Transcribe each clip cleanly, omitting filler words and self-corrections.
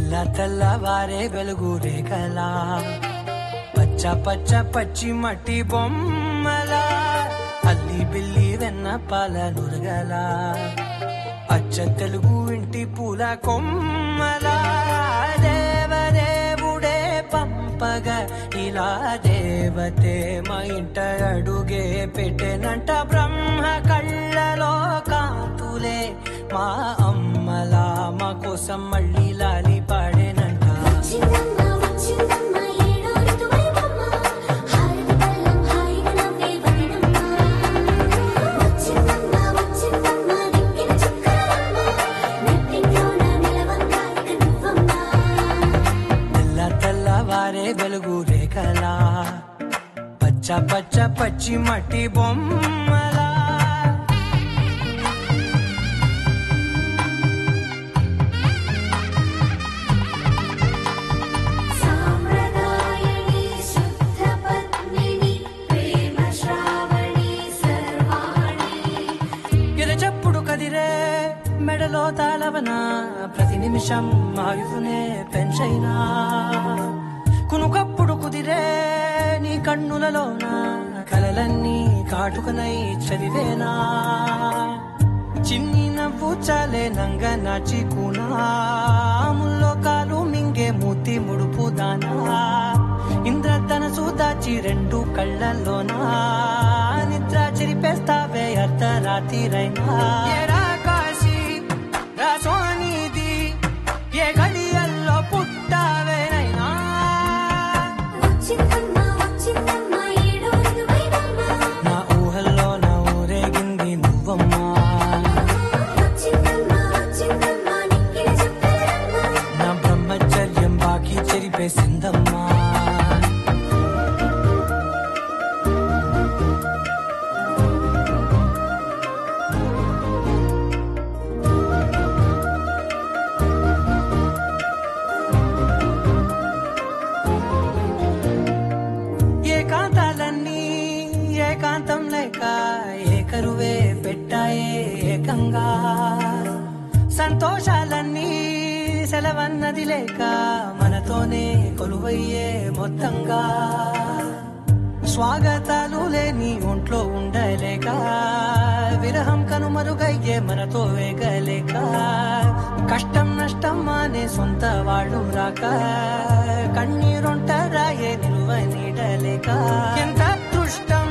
తెల్లవారే వెలుగు రేఖలా పచ్చ పచ్చ పచ్చి మట్టి బొమ్మలా అల్లి బిల్లి వెన్న పాల నురగలా అచ్చ తెలుగు ఇంటి పూల కొమ్మలా దేవదేవుడే పంపగా ఇలా దేవతే మా ఇంట అడుగే పెట్టెనంట బ్రహ్మ కళ్ళలో కాంతులే మా అమ్మలా మా కోసం మళ్ళీ లాలి పాడేనంట తెల్లవారే వెలుగు రేఖలా పచ్చ పచ్చ పచ్చి మట్టి బొమ్మలా మెడలో తాళవన ప్రతి నిమిషం ఆయుధునే పెంచైనా కునుకప్పుడు కుదిరే నీ కన్నులలోన కలలన్నీ కాటుకనై చదివేనా చిన్ని నవ్వు చాలే నంగ నాచి కూనాముల్లో కాలు మింగే మూతి ముడుపు దానా ఇంద్రధనసు దాచి రెండు కళ్ళల్లోనా నిద్ర చెరిపేస్తావే అర్ధరాత్రిరైనా సోనిది ఏ గడియల్లో పుట్టావేనైనా నా ఊహల్లో నా ఊరేగింది నువ్వమ్మా నా బ్రహ్మచర్యం బాకీ చెరిపేసిందమ్మా ఏకాంతం లేక ఏకరువే పెట్టాయే ఏకంగా సంతోషాలన్నీ సెలవన్నది లేక మనతోనే కొలువయ్యే మొత్తంగా స్వాగతాలు లేని ఒంట్లో ఉండలేక విరహం కనుమరుగయ్యే మనతో వేగలేక కష్టం నష్టం అనే సొంత వాళ్ళు రాక కన్నీరొంటరాయే నిలువ నీడలేక ఎంత అదృష్టం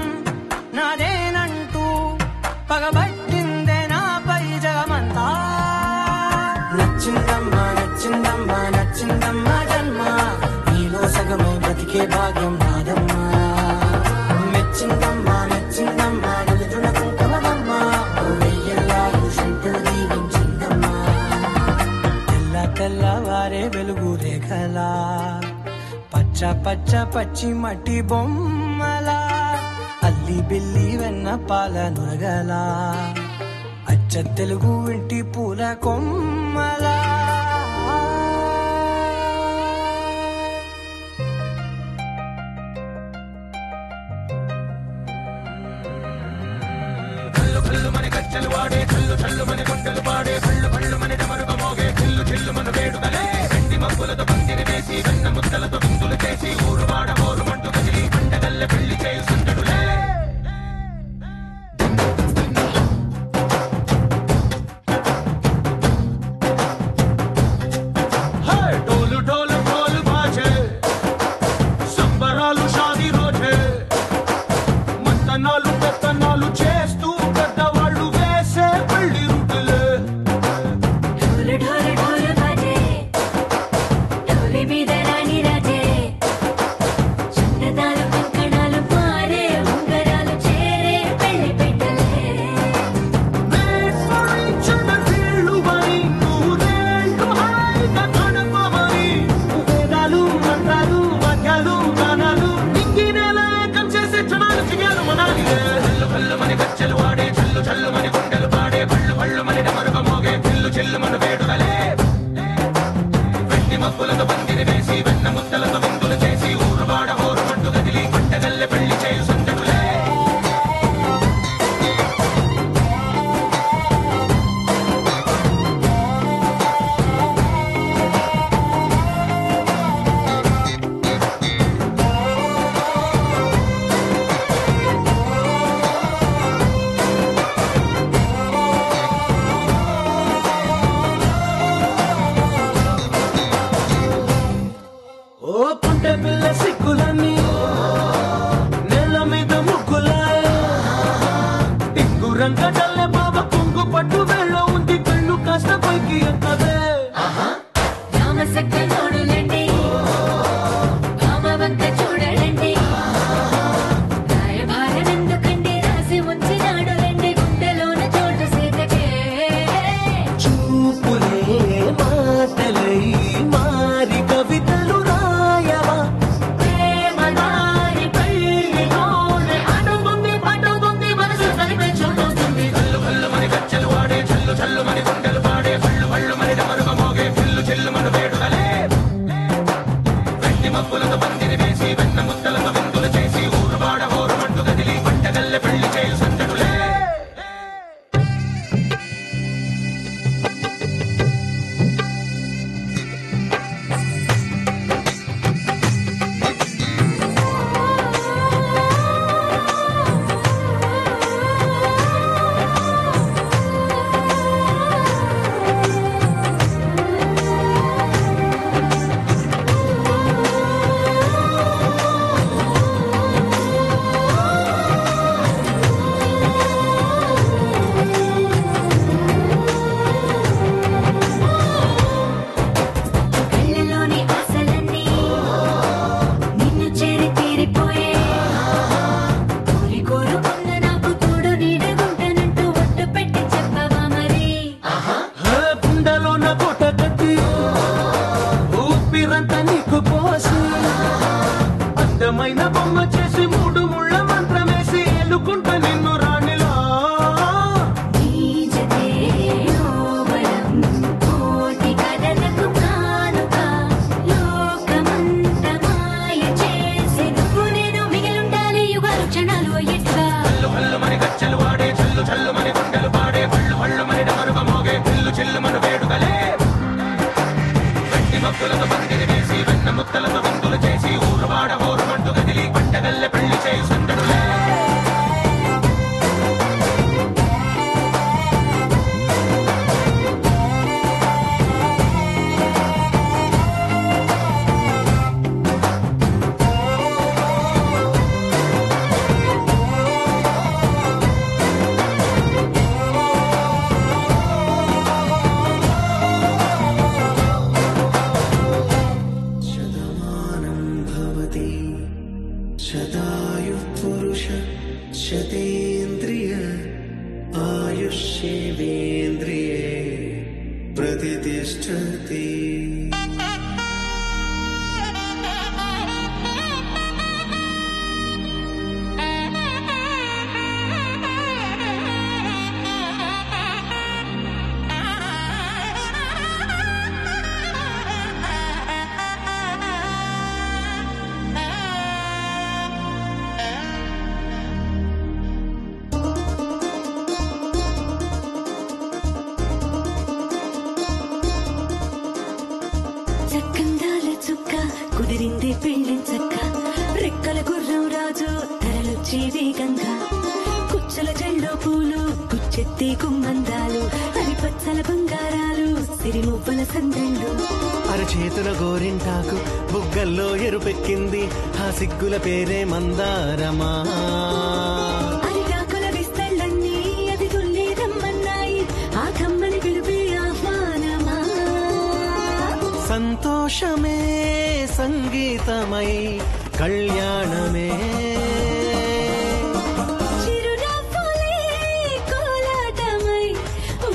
నాదేనంటూ పగబట్టిందే నాపై జగమంతా నచ్చిందమ్మా నచ్చిందమ్మా నచ్చిందమ్మా జన్మ నీలో సగమై బ్రతికే భాగ్యం నాదమ్మా మెచ్చిందమ్మా మెచ్చిందమ్మా నిలుచున కుంకుమమ్మా వెయ్యల్లాలు శంకులు దీవించిందమ్మా తెల్లవారే వెలుగు రేఖలా పచ్చ పచ్చ పచ్చి మట్టి బొమ్మలా అల్లి బిల్లి వెన్న పాల నురగలా అచ్చ తెలుగు ఇంటి పూల కొమ్మలా కల్లు కల్లు మన కచ్చలు వాడే కల్లు కల్లు మన గుండెలు పాడే కల్లు కల్లు మన డమరుగ మోగే కల్లు చిల్లు మన వేడుకలే వెండి మబ్బులతో పందిరి వేసి వెన్న ముద్దలతో విందులు చేసి ఊరు వాడ ఊరు మంటు కదిలి పండగల్ల పెళ్లి చేయు సందడులే ముద్దలతో విందులు చేసి ఊరువాడ ఊరుమంటూ కదిలి పంటగల్లె పెళ్లి చేయి సందడులే. शतायुः पुरुष शतेन्द्रिय आयुष्येवेन्द्रिये प्रतिष्ठति. కుదిరింది పెళ్ళించక్క రెక్కల గుర్రం రాజు ధరలొచ్చే వేగంగా కుచ్చల చెల్లో పూలు కుచ్చెత్తి కుమ్మందాలు హరిపచ్చల బంగారాలు సిరిమువ్వల సందళ్ళు అరచేతుల గోరింటాకు బుగ్గల్లో ఎరుపెక్కింది ఆ సిగ్గుల పేరే మందారమా. అరిటాకుల విస్తళ్ళన్నీ అది తుల్లి రమ్మన్నాయి ఆ కమ్మని పిలుపే ఆహ్వానమా. సంతోషమే సంగీతమై కళ్యాణమే చిరునవ్వులే కోలాటమై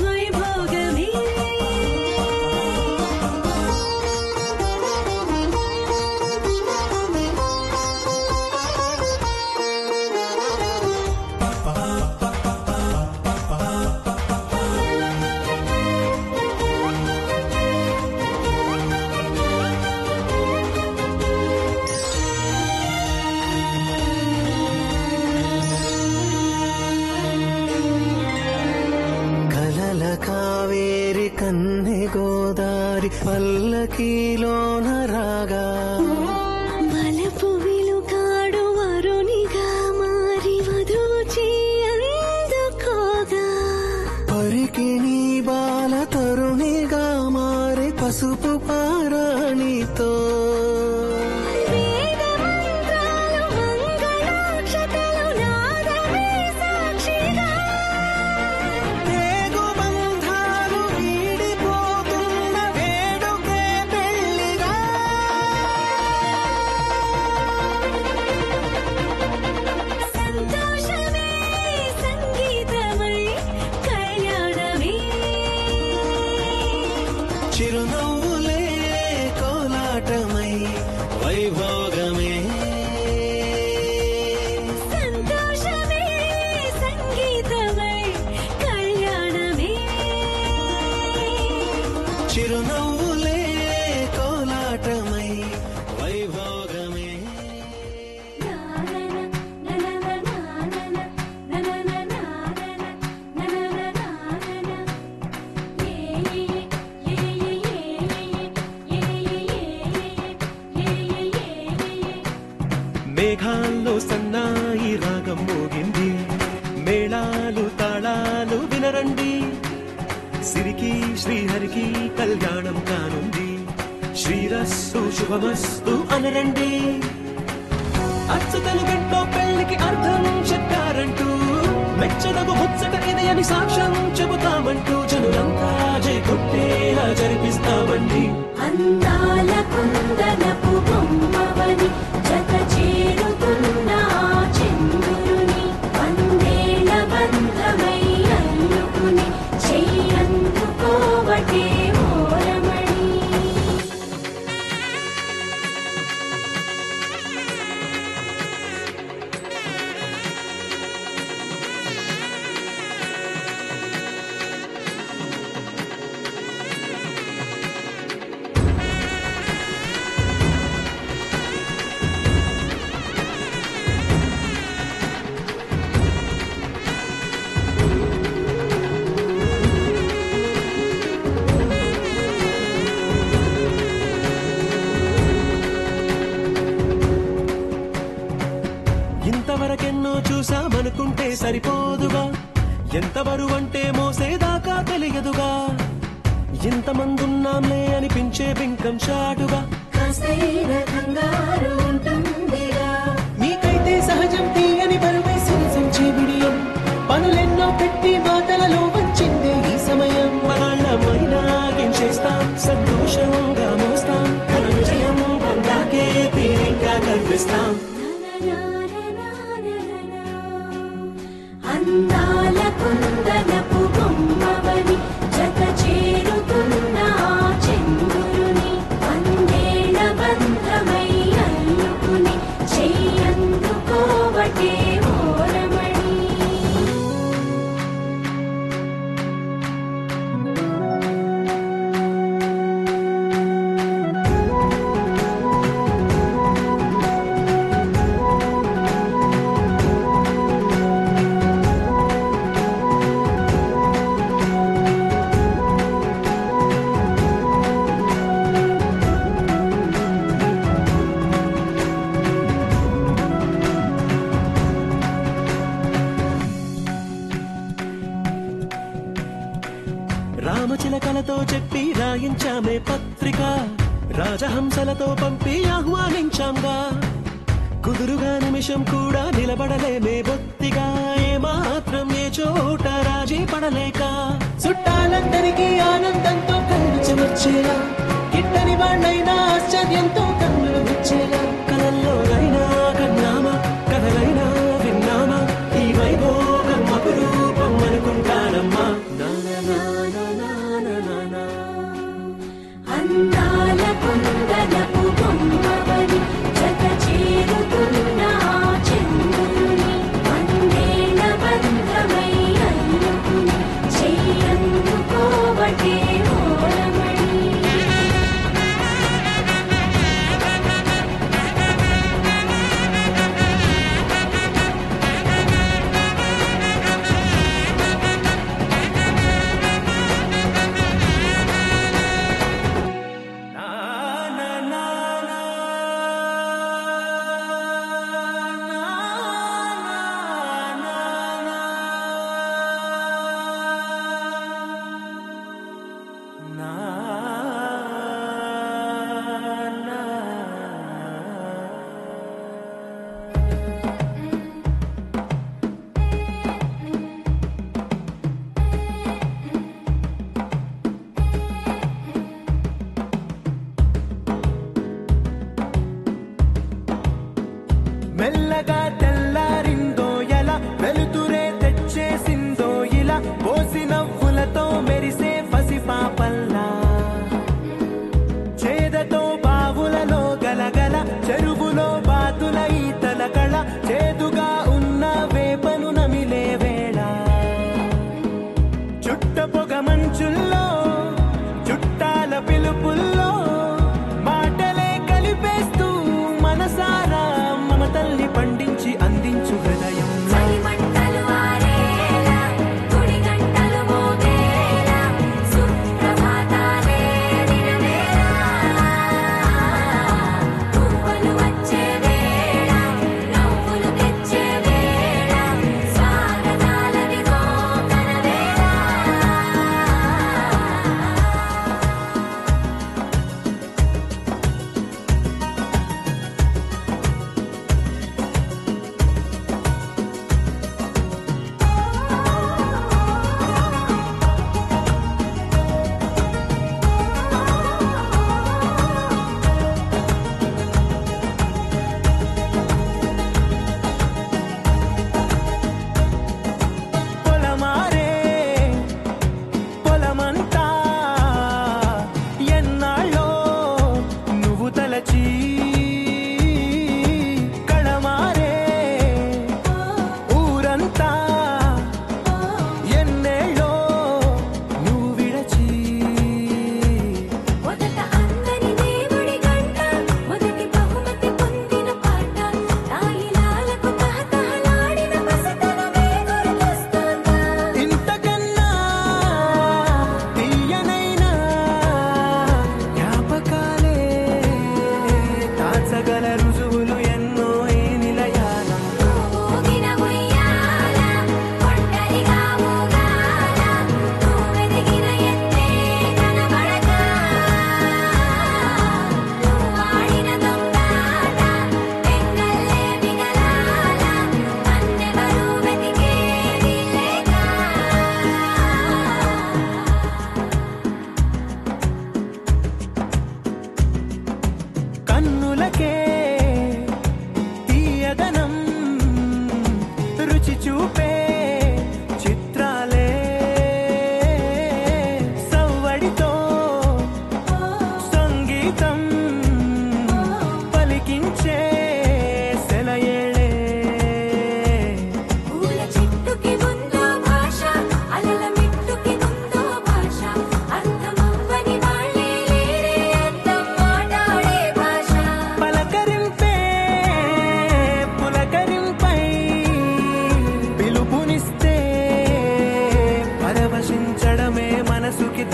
వైభోగమే. కావేరి కన్నె గోదారి పల్లకీలోన రాగా మలపు విలుకాడు వరునిగా మారి వధూచి అందుకోగా పరికిణి బాల తరుణిగా మారి పసుపు పారాణితో చిరునవ్వులే కోలాటమై వైభోగమే. సంతోషమే సంగీతమై కళ్యాణమే. చిరునవ్వులే కోలాటమై వైభోగమే. మేఘాల్లో సన్నాయి రాగం మోగింది మేళాలు తాళాలు వినరండి సిరికి శ్రీహరికి కళ్యాణం కానుంది శ్రీరస్సు శుభమస్తు అనరండి. అచ్చతలు గంటో పెళ్లికి అర్థం చెప్పారంటూ మెచ్చదగు ముచ్చట ఇది అని సాక్ష్యం చెబుతామంటూ జనులంతా జై కొట్టేలా జరిపిస్తామండి. అందాల కుందనపు బొమ్మవని జత చేరుతున్న చంద్రుని వందేళ్ల బంధమై అల్లుకుని చెయ్యందుకోవటే ఓరమణి. సరిపోదుగా, ఎంత బరువంటే మోసేదాకా తెలియదుగా, ఇంతమందున్నాంలే అనిపించే బింకం చాటుగా, నీకైతే సహజం తీయని బరువై సిరిసంచే బిడియం, పనులెన్నో పెట్టి మాటలలో వచ్చిందే ఈ సమయం, మనాళ్ళమైనా గించేస్తాం సంతోషంగా మోస్తాం, ఘన విజయం పొందాకే తీరిగ్గా కనిపిస్తాం. అందాల కుందనపు బొమ్మవని జత చేరుతున్న చంద్రుని, వందేళ్ల బంధమై అల్లుకుని చెయ్యందుకోవటే ఓరమణి. రామచిలకలతో చెప్పి రాయించామే పత్రిక, రాజహంసలతో పంపి ఆహ్వానించాంగా, కుదురుగా నిమిషం కూడా నిలబడలేమే బొత్తిగా, ఏమాత్రం ఏ చోట రాజీ పడలేక, చుట్టాలందరికీ ఆనందంతో కళ్ళు చెమర్చేలా, గిట్టని వాళ్ళైనా ఆశ్చర్యంతో కన్నులు వచ్చేలా, కలల్లోనైనా కన్నామా కథలైనా విన్నామా, ఈ వైభోగం అపురూపం అనుకుంటానమ్మా. అందాల కుందనపు బొమ్మవని జత చేరుతున్న చంద్రుని, వందేళ్ల బంధమై అల్లుకుని చెయ్యందుకోవటే ఓరమణి. మెల్లగా తెల్లారిందో ఎలా, వెలుతురే తెచ్చేసిందో ఇలా, పోసి నవ్వులతో మెరిసే పసిపాపల్లా.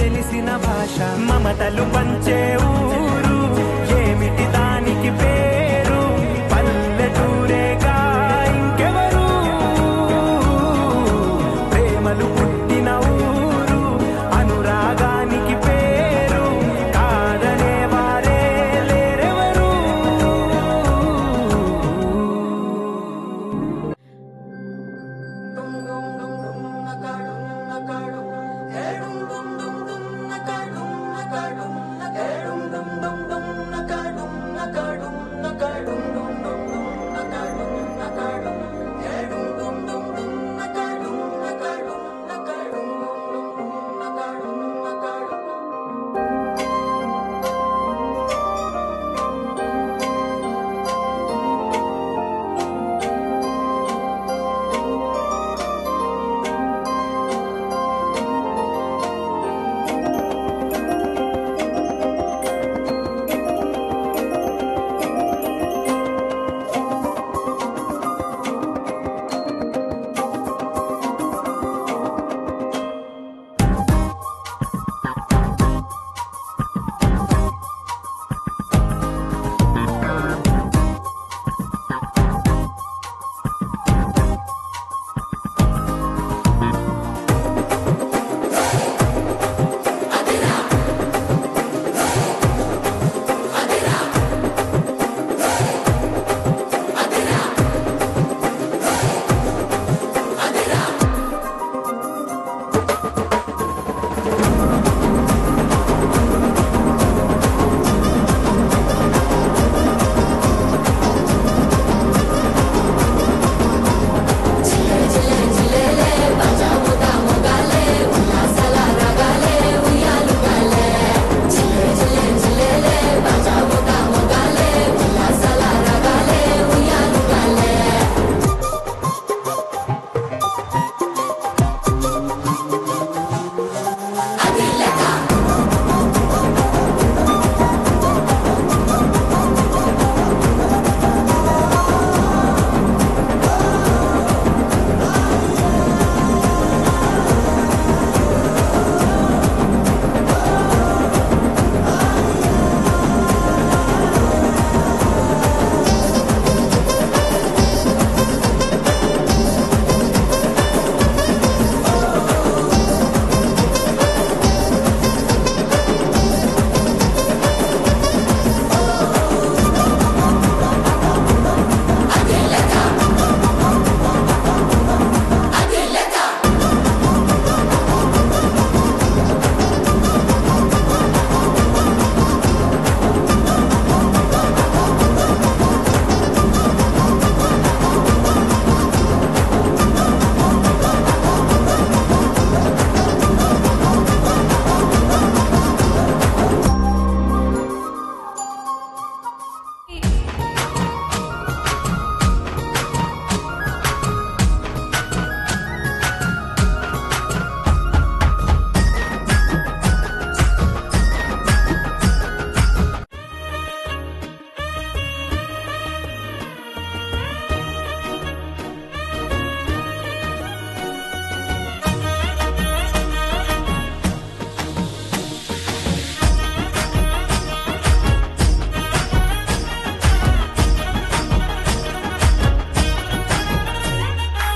తెలిసిన భాష మమతలు పంచే ఊరు ఏమిటి దానికి పేరు పల్లెటూరేగా ఇంకెవరు ప్రేమలు పుట్టిన ఊరు అనురాగానికి పేరు కాదనే వారే లేరెవరు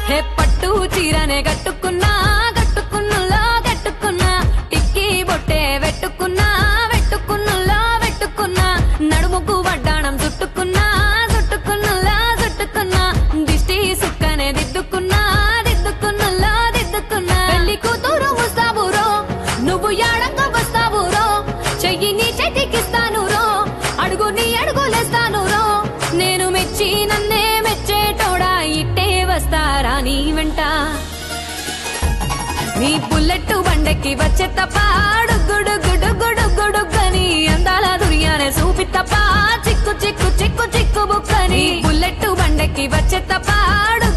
హే పట్టు చీరనే గట్టుకున్నా గట్టుకున్నులో గట్టుకున్నా టిక్కీ బొట్టే వెట్టుకున్నా వెట్టుకున్నులో వెట్టుకున్నా నడుముకు వడ్డాణం చుట్టుకున్నా చుట్టుకున్నులో చుట్టుకున్నా దిష్టి సుక్కనే దిద్దుకున్నా దిద్దుకున్నులో దిద్దుకున్నా పెళ్లి కూతురు ముస్తాబురో నువ్వు యాడంగా వస్తావురో చెయ్యి నీ చేతికిస్తాను రో అడుగు నీ అడుగులేస్తాను రో నేను మెచ్చి నన్నే మెచ్చేటోడా ఇట్టే వస్తారా నీ వెంట నీ బుల్లెట్టు బండెక్కి వచ్చే తప్ప గుడుగుడుగుడుగుడుగుడుగని అందాల దుర్యానే చూపి తప్ప చిక్కు చిక్కు చిక్కు చిక్కు బుక్కని బుల్లెట్టు బండెక్కి వచ్చే తప్ప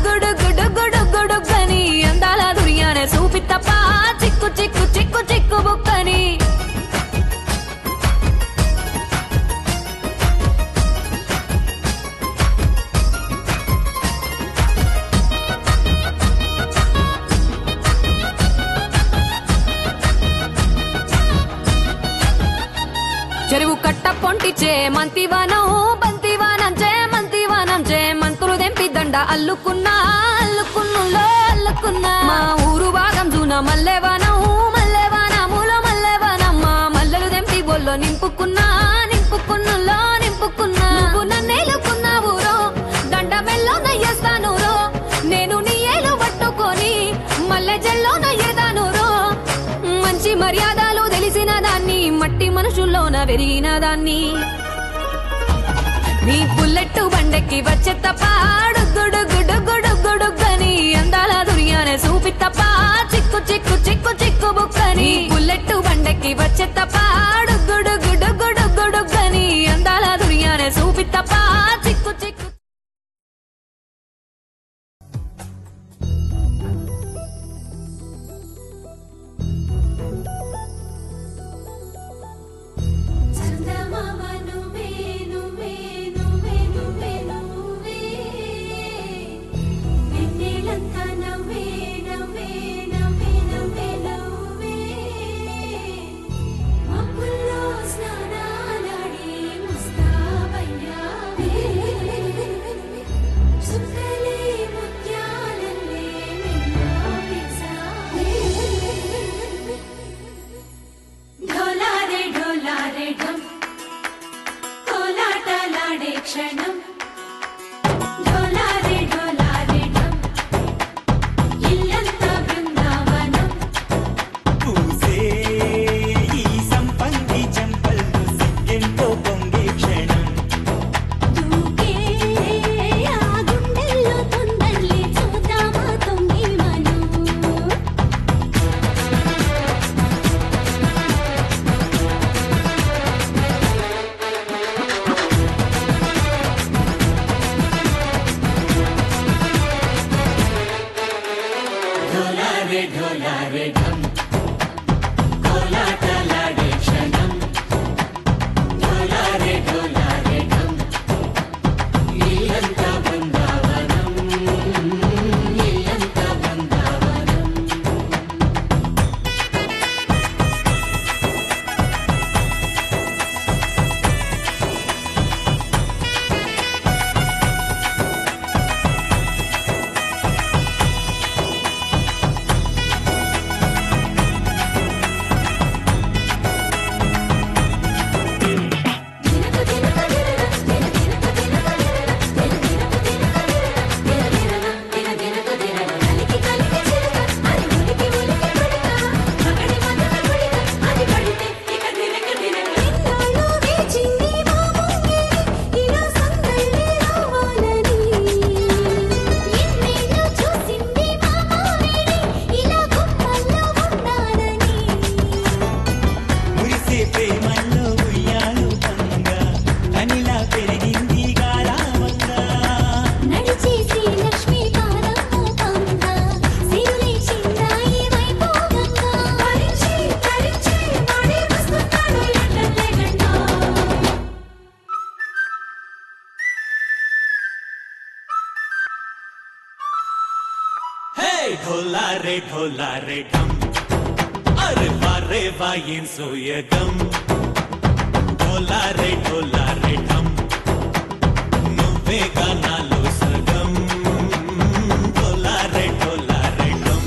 గుడుగుడుగుడుగుడుగని అందాల దుర్యానే చూపి తప్ప చిక్కు చిక్కు చిక్కు చిక్కు బుక్కని చెరువు కట్ట పొంటిచే మంతివానం బంతివానం చే మంతులు దెంపి దండ అల్లుకున్నా మా ఊరు భాగం జూన మల్లెవానములో మల్లెవానమ్మ మల్లెలు దెంపి బొల్లో నింపుకున్నా నువ్వు నన్నేలుకున్నావు రో దండ మెల్లో నయ్యేస్తాను రో నేను నీ ఏలు పట్టుకొని మల్లె జల్లో నయ్యేదాను రో మంచి మర్యాదలు తెలిసిన దాన్ని మట్టి మనుషుల్లోన పెరిగిన దాన్ని నీ బుల్లెట్టు బండెక్కి వచ్చే తప్ప గుడుగుడుగుడుగుడుగని అందాల దునియానే చూపి తప్ప చిక్కు బుక్కని బుల్లెట్టు బండెక్కి వచ్చే తప్ప గుడుగుడుగుడుగుడుగని అందాల దునియానే చూపి తప్ప చిక్కు క్షణం ढोला रे ढम अरे वा येन सोयगम ढोला रे ढम నువ్వేగా నాలో సగం ढोला रे ढम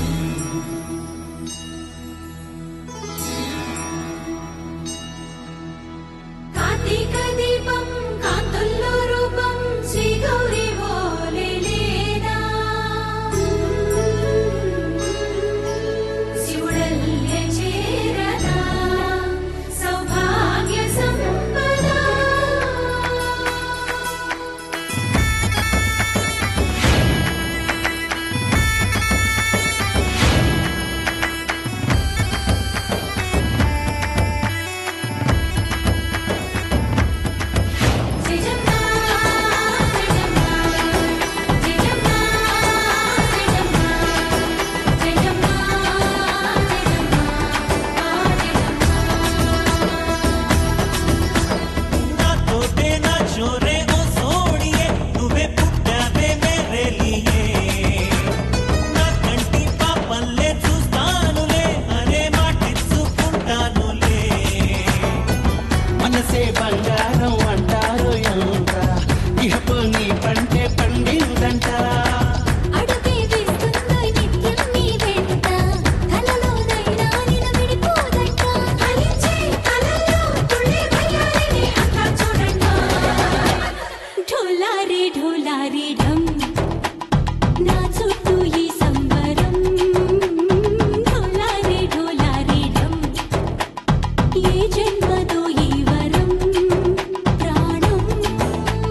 కార్తీక దీపం కాంతుల్లో రూపం శ్రీ గౌరీ ఓలేలేనా శివుడల్లే చేరనా సౌభాగ్య సంపద జన్మతో ఈ వరం ప్రాణంలోని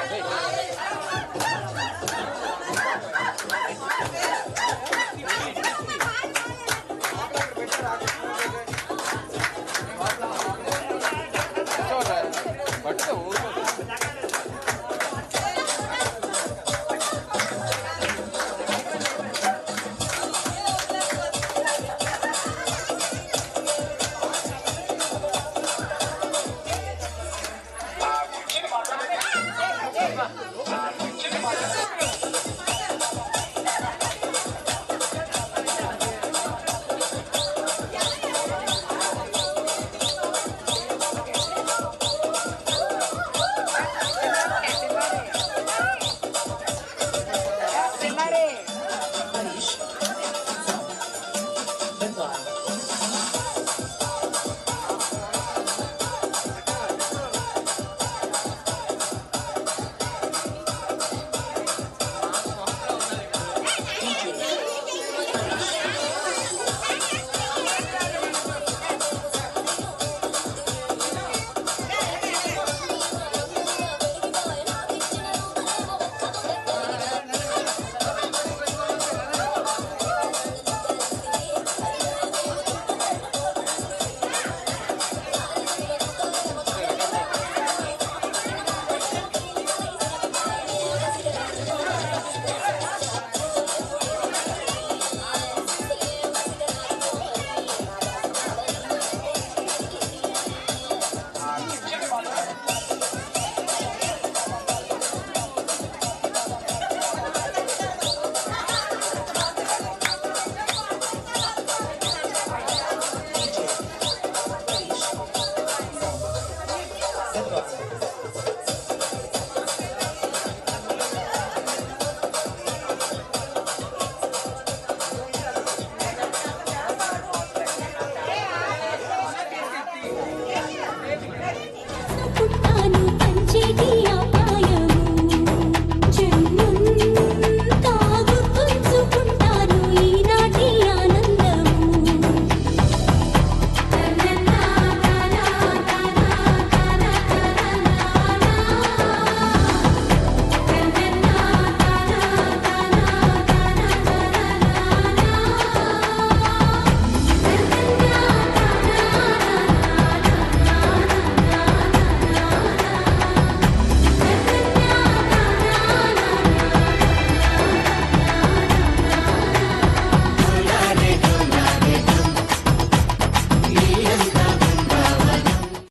Hey.